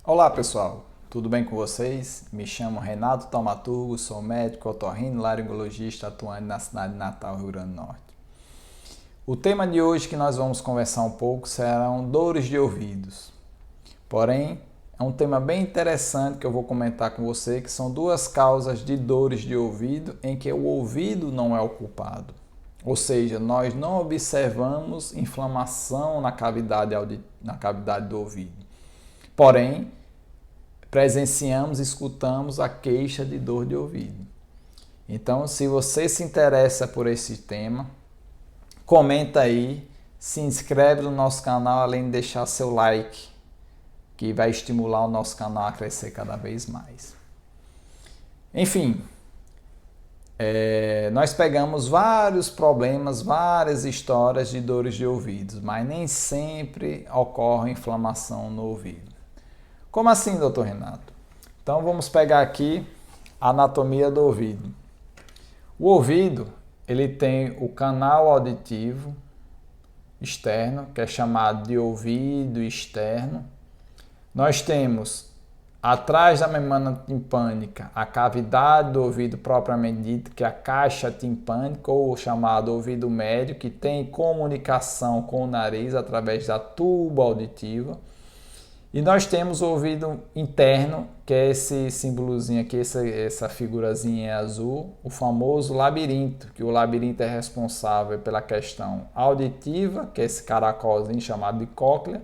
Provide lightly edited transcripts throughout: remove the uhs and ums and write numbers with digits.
Olá pessoal, tudo bem com vocês? Me chamo Renato Taumaturgo, sou médico otorrinolaringologista atuante na cidade de Natal, Rio Grande do Norte. O tema de hoje que nós vamos conversar um pouco serão dores de ouvidos. Porém, é um tema bem interessante que eu vou comentar com você, que são duas causas de dores de ouvido em que o ouvido não é o culpado. Ou seja, nós não observamos inflamação na cavidade do ouvido. Porém, presenciamos, escutamos a queixa de dor de ouvido. Então, se você se interessa por esse tema, comenta aí, se inscreve no nosso canal, além de deixar seu like, que vai estimular o nosso canal a crescer cada vez mais. Enfim, nós pegamos vários problemas, várias histórias de dores de ouvidos, mas nem sempre ocorre inflamação no ouvido. Como assim, doutor Renato? Então vamos pegar aqui a anatomia do ouvido. O ouvido, ele tem o canal auditivo externo, que é chamado de ouvido externo. Nós temos, atrás da membrana timpânica, a cavidade do ouvido propriamente dita, que é a caixa timpânica, ou chamado ouvido médio, que tem comunicação com o nariz através da tuba auditiva. E nós temos o ouvido interno, que é esse símbolozinho aqui, essa figurazinha azul, o famoso labirinto, que o labirinto é responsável pela questão auditiva, que é esse caracolzinho chamado de cóclea,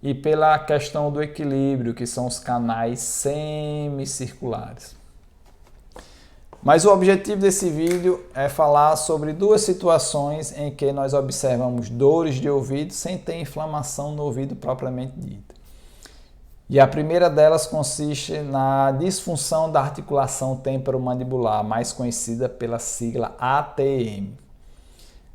e pela questão do equilíbrio, que são os canais semicirculares. Mas o objetivo desse vídeo é falar sobre duas situações em que nós observamos dores de ouvido sem ter inflamação no ouvido propriamente dita. E a primeira delas consiste na disfunção da articulação temporomandibular, mais conhecida pela sigla ATM.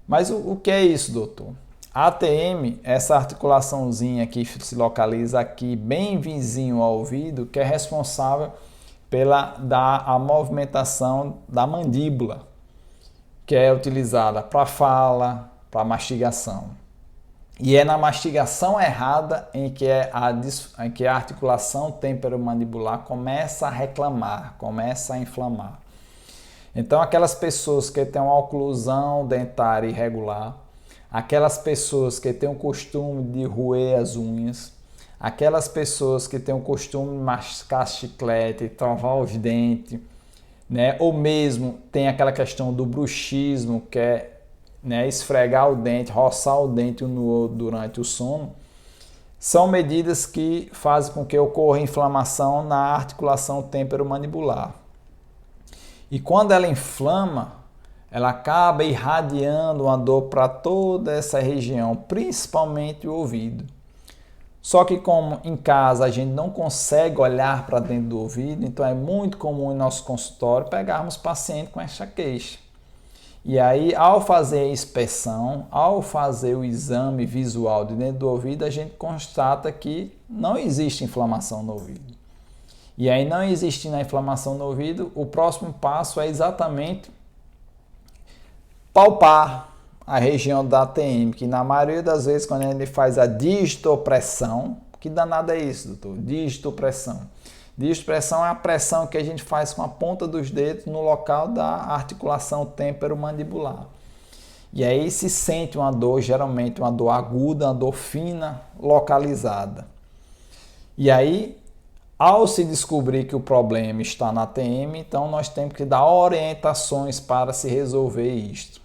Mas o que é isso, doutor? ATM, essa articulaçãozinha que se localiza aqui bem vizinho ao ouvido, que é responsável pela a movimentação da mandíbula, que é utilizada para fala, para mastigação. E é na mastigação errada em que a articulação temporomandibular começa a reclamar, começa a inflamar. Então, aquelas pessoas que têm uma oclusão dentária irregular, aquelas pessoas que têm o costume de roer as unhas, aquelas pessoas que têm o costume de mascar chiclete, travar os dentes, né? Ou mesmo tem aquela questão do bruxismo, que é esfregar o dente, roçar o dente um no outro durante o sono, são medidas que fazem com que ocorra inflamação na articulação temporomandibular. E quando ela inflama, ela acaba irradiando uma dor para toda essa região, principalmente o ouvido. Só que como em casa a gente não consegue olhar para dentro do ouvido, então é muito comum em nosso consultório pegarmos paciente com essa queixa. E aí, ao fazer a inspeção, ao fazer o exame visual de dentro do ouvido, a gente constata que não existe inflamação no ouvido. E aí, não existindo a inflamação no ouvido, o próximo passo é exatamente palpar a região da ATM, que na maioria das vezes, quando ele faz a distopressão, que danada é isso, doutor? Distopressão. Distopressão é a pressão que a gente faz com a ponta dos dedos no local da articulação temporomandibular. E aí se sente uma dor, geralmente uma dor aguda, uma dor fina, localizada. E aí, ao se descobrir que o problema está na ATM, então nós temos que dar orientações para se resolver isto.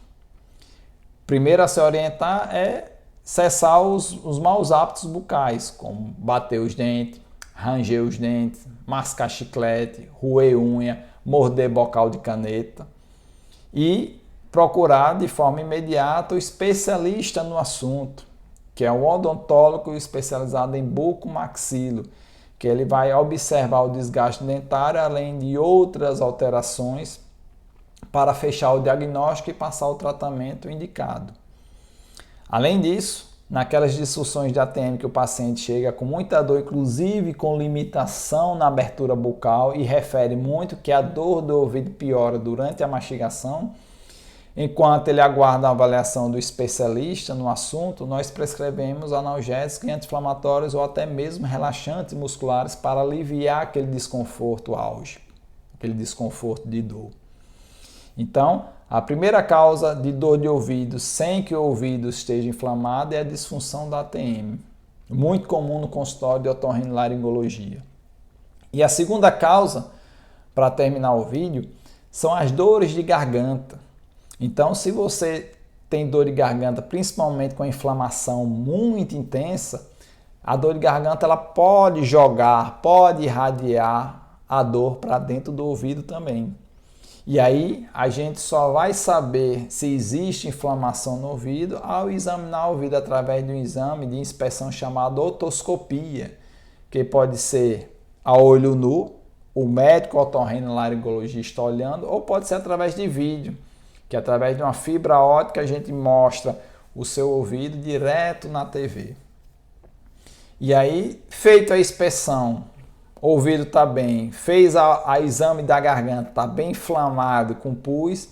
Primeiro a se orientar é cessar os maus hábitos bucais, como bater os dentes, ranger os dentes, mascar chiclete, roer unha, morder bocal de caneta e procurar de forma imediata o especialista no assunto, que é um odontólogo especializado em bucomaxilo, que ele vai observar o desgaste dentário além de outras alterações para fechar o diagnóstico e passar o tratamento indicado. Além disso, naquelas disfunções de ATM que o paciente chega com muita dor, inclusive com limitação na abertura bucal e refere muito que a dor do ouvido piora durante a mastigação, Enquanto ele aguarda a avaliação do especialista no assunto, nós prescrevemos analgésicos e anti-inflamatórios ou até mesmo relaxantes musculares para aliviar aquele desconforto álgico, aquele desconforto de dor. Então, a primeira causa de dor de ouvido sem que o ouvido esteja inflamado é a disfunção da ATM, muito comum no consultório de otorrinolaringologia. E a segunda causa, para terminar o vídeo, são as dores de garganta. Então, se você tem dor de garganta, principalmente com inflamação muito intensa, a dor de garganta ela pode jogar, pode irradiar a dor para dentro do ouvido também. E aí a gente só vai saber se existe inflamação no ouvido ao examinar o ouvido através de um exame de inspeção chamado otoscopia, que pode ser a olho nu, o médico otorrinolaringologista olhando, ou pode ser através de vídeo, que através de uma fibra óptica a gente mostra o seu ouvido direto na TV. E aí, feita a inspeção, o ouvido está bem, fez a exame da garganta, está bem inflamado, com pus,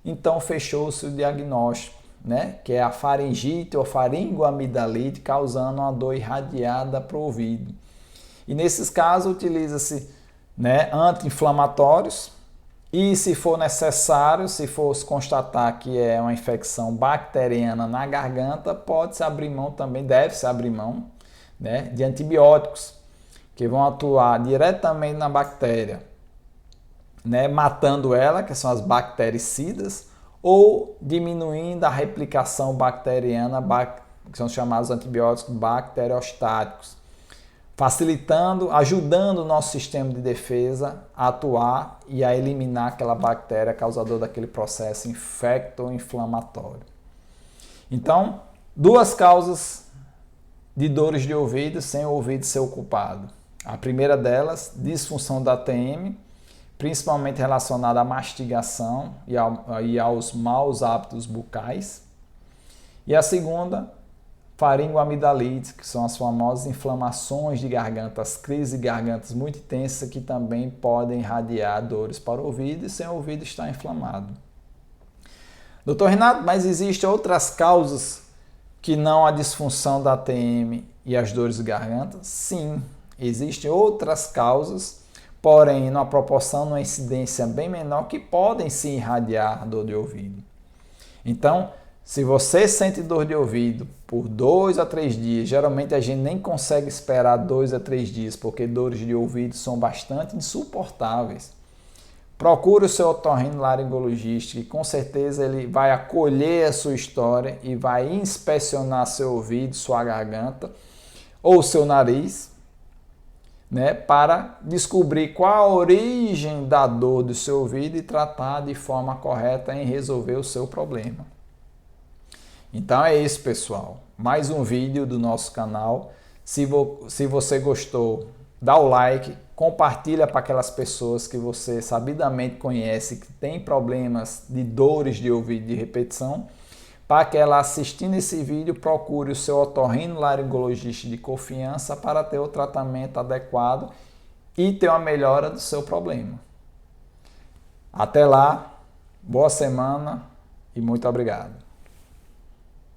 então fechou-se o diagnóstico, né? Que é a faringite ou faringoamidalite, causando uma dor irradiada para o ouvido. E nesses casos utiliza-se, né, anti-inflamatórios e, se for necessário, se fosse constatar que é uma infecção bacteriana na garganta, pode-se abrir mão também, deve-se abrir mão, né, de antibióticos, que vão atuar diretamente na bactéria, né, matando ela, que são as bactericidas, ou diminuindo a replicação bacteriana, que são chamados antibióticos bacteriostáticos, facilitando, ajudando o nosso sistema de defesa a atuar e a eliminar aquela bactéria causadora daquele processo infecto-inflamatório. Então, duas causas de dores de ouvido sem o ouvido ser ocupado. A primeira delas, disfunção da ATM, principalmente relacionada à mastigação e aos maus hábitos bucais. E a segunda, faringoamidalite, que são as famosas inflamações de garganta, as crises de gargantas muito intensas que também podem irradiar dores para o ouvido e sem o ouvido estar inflamado. Doutor Renato, mas existem outras causas que não a disfunção da ATM e as dores de garganta? Sim, existem outras causas, porém numa proporção, numa incidência bem menor, que podem sim irradiar dor de ouvido. Então, se você sente dor de ouvido por 2 a 3 dias, geralmente a gente nem consegue esperar 2 a 3 dias, porque dores de ouvido são bastante insuportáveis. Procure o seu otorrinolaringologista, que com certeza ele vai acolher a sua história e vai inspecionar seu ouvido, sua garganta ou seu nariz, né, para descobrir qual a origem da dor do seu ouvido e tratar de forma correta em resolver o seu problema. Então é isso, pessoal. Mais um vídeo do nosso canal. Se você gostou, dá o like, compartilha para aquelas pessoas que você sabidamente conhece que tem problemas de dores de ouvido de repetição, para que ela, assistindo esse vídeo, procure o seu otorrinolaringologista de confiança para ter o tratamento adequado e ter uma melhora do seu problema. Até lá, boa semana e muito obrigado.